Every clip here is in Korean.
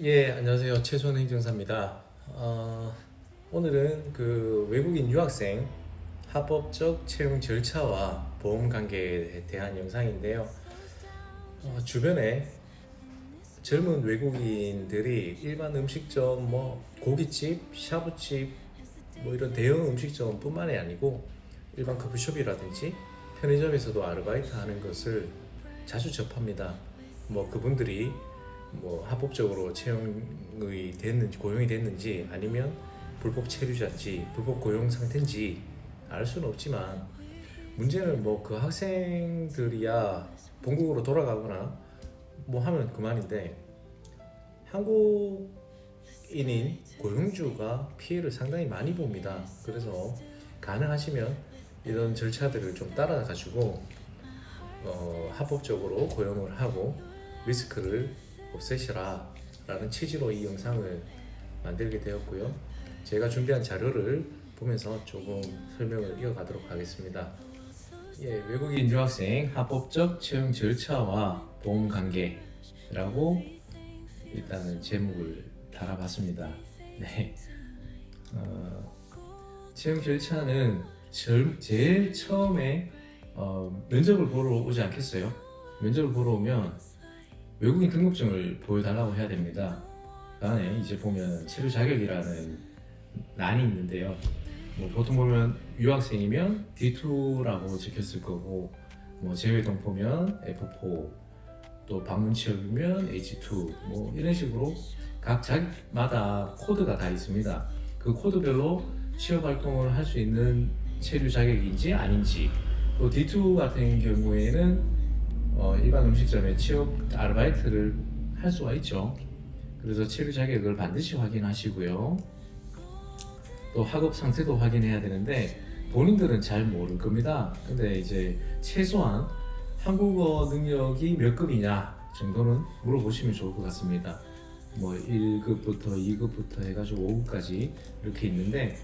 예, 안녕하세요. 최소원 행정사입니다. 오늘은 그 외국인 유학생 합법적 채용 절차와 보험 관계에 대한 영상인데요. 주변에 젊은 외국인들이 일반 음식점, 뭐 고깃집, 샤브집, 뭐 이런 대형 음식점뿐만이 아니고 일반 커피숍이라든지 편의점에서도 아르바이트 하는 것을 자주 접합니다. 뭐 그분들이 뭐 합법적으로 채용이 됐는지 고용이 됐는지 아니면 불법 체류자인지 불법 고용 상태인지 알 수는 없지만 문제는 뭐 그 학생들이야 본국으로 돌아가거나 뭐 하면 그만인데 한국인인 고용주가 피해를 상당히 많이 봅니다. 그래서 가능하시면 이런 절차들을 좀 따라가지고 합법적으로 고용을 하고 리스크를 없애시라 라는 취지로 이 영상을 만들게 되었고요. 제가 준비한 자료를 보면서 조금 설명을 이어가도록 하겠습니다. 예, 외국인 유학생 합법적 채용 절차와 보험 관계라고 일단은 제목을 달아봤습니다. 네. 채용 절차는 제일 처음에 면접을 보러 오지 않겠어요? 면접을 보러 오면 외국인 등록증을 보여달라고 해야 됩니다. 그 안에 이제 보면 체류 자격이라는欄이 있는데요. 뭐 보통 보면 유학생이면 D2라고 적혔을 거고, 뭐 재외동포면 F4, 또 방문 취업이면 H2, 뭐 이런 식으로 각 자기마다 코드가 다 있습니다. 그 코드별로 취업 활동을 할 수 있는 체류 자격인지 아닌지, 또 D2 같은 경우에는 일반 음식점에 취업 아르바이트를 할 수가 있죠. 그래서 체류 자격을 반드시 확인하시고요. 또 학업 상태도 확인해야 되는데 본인들은 잘 모를 겁니다. 근데 이제 최소한 한국어 능력이 몇 급이냐 정도는 물어보시면 좋을 것 같습니다. 뭐 1급부터 2급부터 해가지고 5급까지 이렇게 있는데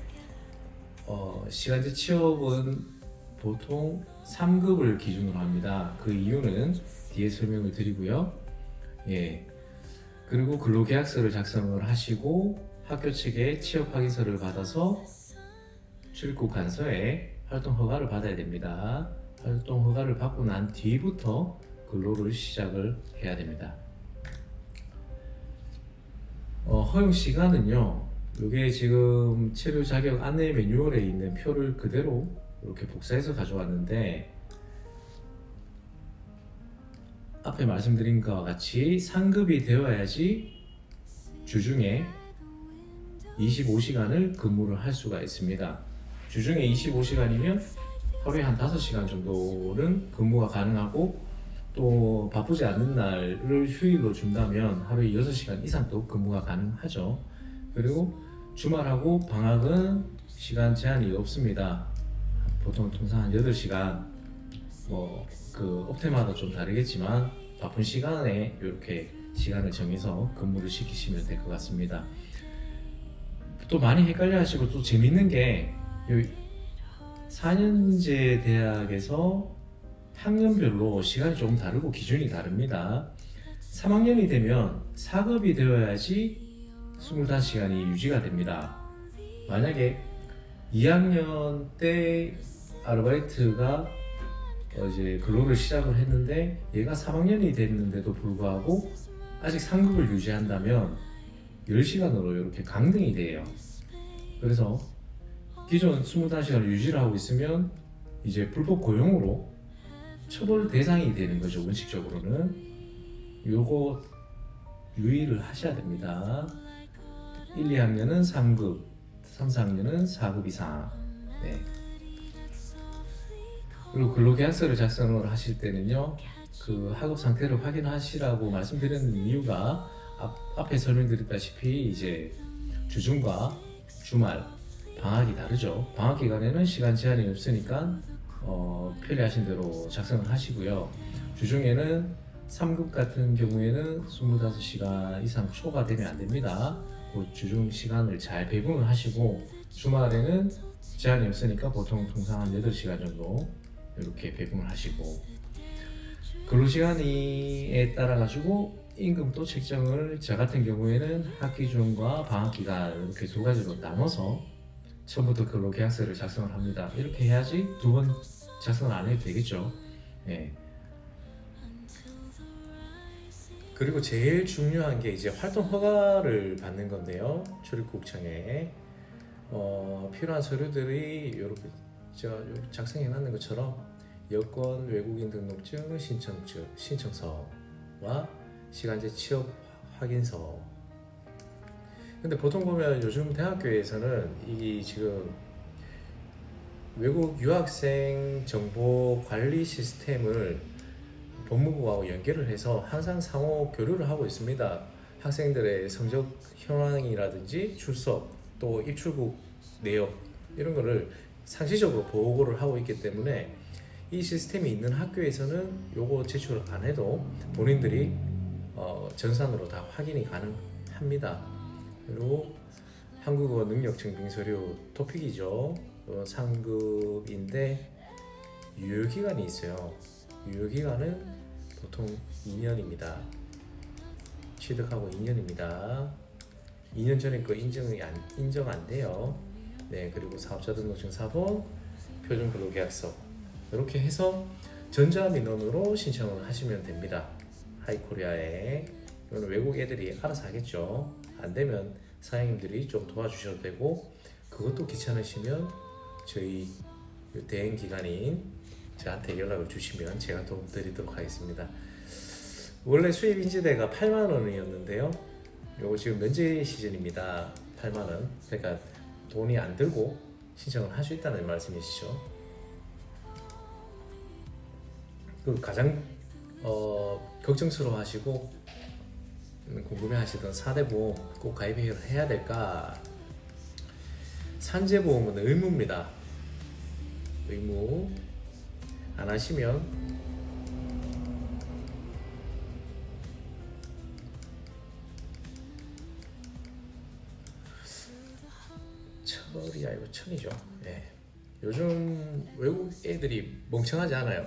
시간제 취업은 보통 3급을 기준으로 합니다. 그 이유는 뒤에 설명을 드리고요. 예. 그리고 근로계약서를 작성을 하시고 학교 측에 취업 확인서를 받아서 출입국 관서에 활동 허가를 받아야 됩니다. 활동 허가를 받고 난 뒤부터 근로를 시작을 해야 됩니다. 허용 시간은요. 이게 지금 체류 자격 안내 매뉴얼에 있는 표를 그대로 이렇게 복사해서 가져왔는데 앞에 말씀드린 것과 같이 상급이 되어야지 주중에 25시간을 근무를 할 수가 있습니다. 주중에 25시간이면 하루에 한 5시간 정도는 근무가 가능하고 또 바쁘지 않는 날을 휴일로 준다면 하루에 6시간 이상도 근무가 가능하죠. 그리고 주말하고 방학은 시간 제한이 없습니다. 보통 통상 한 8시간, 뭐 그 업태마다 좀 다르겠지만 바쁜 시간에 이렇게 시간을 정해서 근무를 시키시면 될 것 같습니다. 또 많이 헷갈려 하시고 또 재밌는 게 4년제 대학에서 학년별로 시간이 조금 다르고 기준이 다릅니다. 3학년이 되면 4급이 되어야지 25시간이 유지가 됩니다. 만약에 2학년 때 아르바이트가 이제 근로를 시작을 했는데 얘가 3학년이 됐는데도 불구하고 아직 상급을 유지한다면 10시간으로 이렇게 강등이 돼요. 그래서 기존 25시간을 유지를 하고 있으면 이제 불법 고용으로 처벌 대상이 되는 거죠. 원칙적으로는 요거 유의를 하셔야 됩니다. 1, 2학년은 3급, 3, 4학년은 4급 이상. 네. 그리고 근로계약서를 작성을 하실 때는요, 그 학업 상태를 확인하시라고 말씀드리는 이유가 앞에 설명드렸다시피 이제 주중과 주말 방학이 다르죠. 방학 기간에는 시간 제한이 없으니까 편리하신 대로 작성을 하시고요. 주중에는 3급 같은 경우에는 25시간 이상 초과되면 안 됩니다. 그 주중 시간을 잘 배분을 하시고 주말에는 제한이 없으니까 보통 통상 한 8시간 정도 이렇게 배분을 하시고 근로시간에 따라 가지고 임금도 책정을 저 같은 경우에는 학기 중과 방학 기간 이렇게 두 가지로 나눠서 처음부터 근로계약서를 작성을 합니다. 이렇게 해야지 두 번 작성을 안 해도 되겠죠. 예. 그리고 제일 중요한 게 이제 활동 허가를 받는 건데요. 출입국청에 필요한 서류들이 이렇게 제가 작성해 놨는 것처럼 여권, 외국인 등록증, 신청서와 시간제 취업 확인서. 근데 보통 보면 요즘 대학교에서는 이 지금 외국 유학생 정보 관리 시스템을 법무부하고 연계를 해서 항상 상호 교류를 하고 있습니다. 학생들의 성적 현황이라든지 출석, 또 입출국 내역 이런 거를 상시적으로 보고를 하고 있기 때문에 이 시스템이 있는 학교에서는 요거 제출 안 해도 본인들이 전산으로 다 확인이 가능합니다. 그리고 한국어 능력 증빙 서류 토픽이죠. 상급인데 유효기간이 있어요. 유효기간은 보통 2년입니다. 취득하고 2년입니다. 2년 전에 거 인정 안 돼요. 네, 그리고 사업자 등록증 사본, 표준 근로계약서 이렇게 해서 전자민원으로 신청을 하시면 됩니다. 하이코리아에. 이거는 외국 애들이 알아서 하겠죠. 안 되면 사장님들이 좀 도와주셔도 되고, 그것도 귀찮으시면 저희 대행 기관인 저한테 연락을 주시면 제가 도움 드리도록 하겠습니다. 원래 수입 인지대가 8만 원이었는데요. 요거 지금 면제 시즌입니다. 8만 원. 그러니까 돈이 안 들고 신청을 할 수 있다는 말씀이시죠. 그 가장 걱정스러워하시고 궁금해하시던 4대 보험 꼭 가입해야 될까? 산재보험은 의무입니다. 의무. 안 하시면 철이 아니고 천이죠. 예. 요즘 외국 애들이 멍청하지 않아요.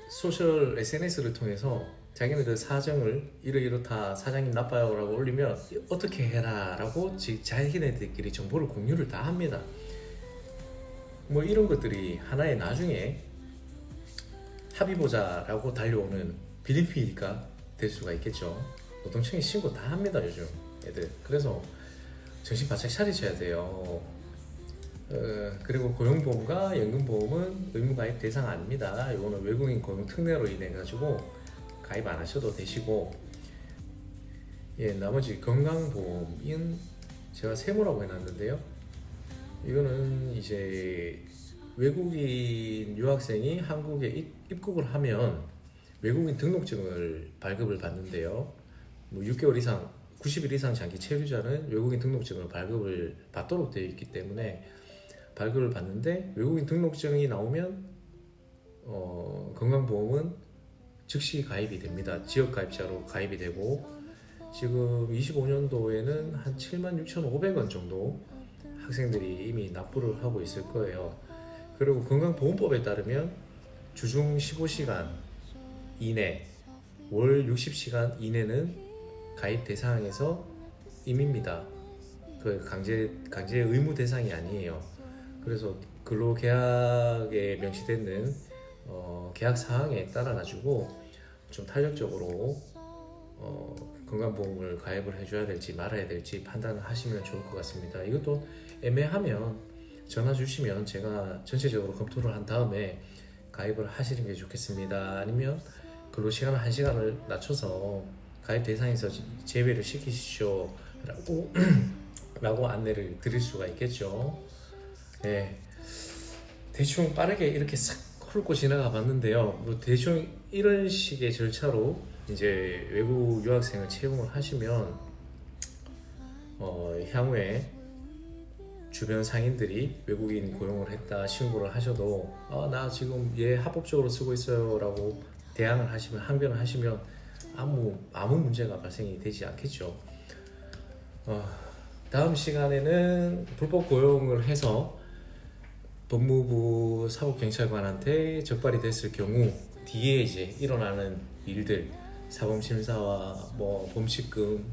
소셜 SNS를 통해서 자기네들 사정을 이렇다 사장님 나빠요 라고 올리면 어떻게 해라 라고 자기네들끼리 정보를 공유를 다 합니다. 뭐 이런 것들이 하나의 나중에 합의보자 라고 달려오는 빌미가 될 수가 있겠죠. 노동청에 신고 다 합니다 요즘 애들. 그래서 정신 바짝 차리셔야 돼요. 그리고 고용보험과 연금보험은 의무가입 대상 아닙니다. 이거는 외국인 고용 특례로 인해 가지고 가입 안 하셔도 되시고, 예, 나머지 건강보험은 제가 세무라고 해놨는데요. 이거는 이제 외국인 유학생이 한국에 입국을 하면 외국인 등록증을 발급을 받는데요. 뭐 6개월 이상, 90일 이상 장기 체류자는 외국인 등록증을 발급을 받도록 되어 있기 때문에 발급을 받는데, 외국인 등록증이 나오면 건강보험은 즉시 가입이 됩니다. 지역가입자로 가입이 되고, 지금 25년도에는 한 76,500원 정도 학생들이 이미 납부를 하고 있을 거예요. 그리고 건강보험법에 따르면 주중 15시간 이내, 월 60시간 이내는 가입 대상에서 임입니다. 그 강제 의무 대상이 아니에요. 그래서 근로계약에 명시되는 계약 사항에 따라 가지고 좀 탄력적으로 건강보험을 가입을 해줘야 될지 말아야 될지 판단을 하시면 좋을 것 같습니다. 이것도 애매하면 전화 주시면 제가 전체적으로 검토를 한 다음에 가입을 하시는 게 좋겠습니다. 아니면 근로시간 1시간을 낮춰서 가입 대상에서 제외를 시키시오 라고 안내를 드릴 수가 있겠죠. 네, 대충 빠르게 이렇게 싹 훑고 지나가 봤는데요. 뭐 대충 이런 식의 절차로 이제 외국 유학생을 채용을 하시면 향후에 주변 상인들이 외국인 고용을 했다 신고를 하셔도 나 지금 얘 합법적으로 쓰고 있어요 라고 대항을 하시면, 항변을 하시면 아무 문제가 발생이 되지 않겠죠. 다음 시간에는 불법 고용을 해서 법무부 사법경찰관한테 적발이 됐을 경우 뒤에 이제 일어나는 일들, 사범심사와 뭐 범식금,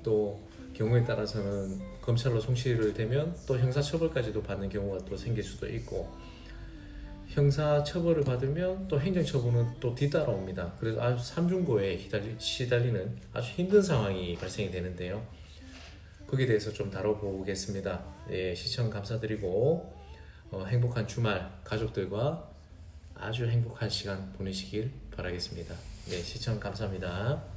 또 경우에 따라서는 검찰로 송치를 되면 또 형사처벌까지도 받는 경우가 또 생길 수도 있고, 형사처벌을 받으면 또 행정처분은 또 뒤따라옵니다. 그래서 아주 삼중고에 시달리는 아주 힘든 상황이 발생이 되는데요. 거기에 대해서 좀 다뤄보겠습니다. 예, 시청 감사드리고 행복한 주말 가족들과 아주 행복한 시간 보내시길 바라겠습니다. 네, 시청 감사합니다.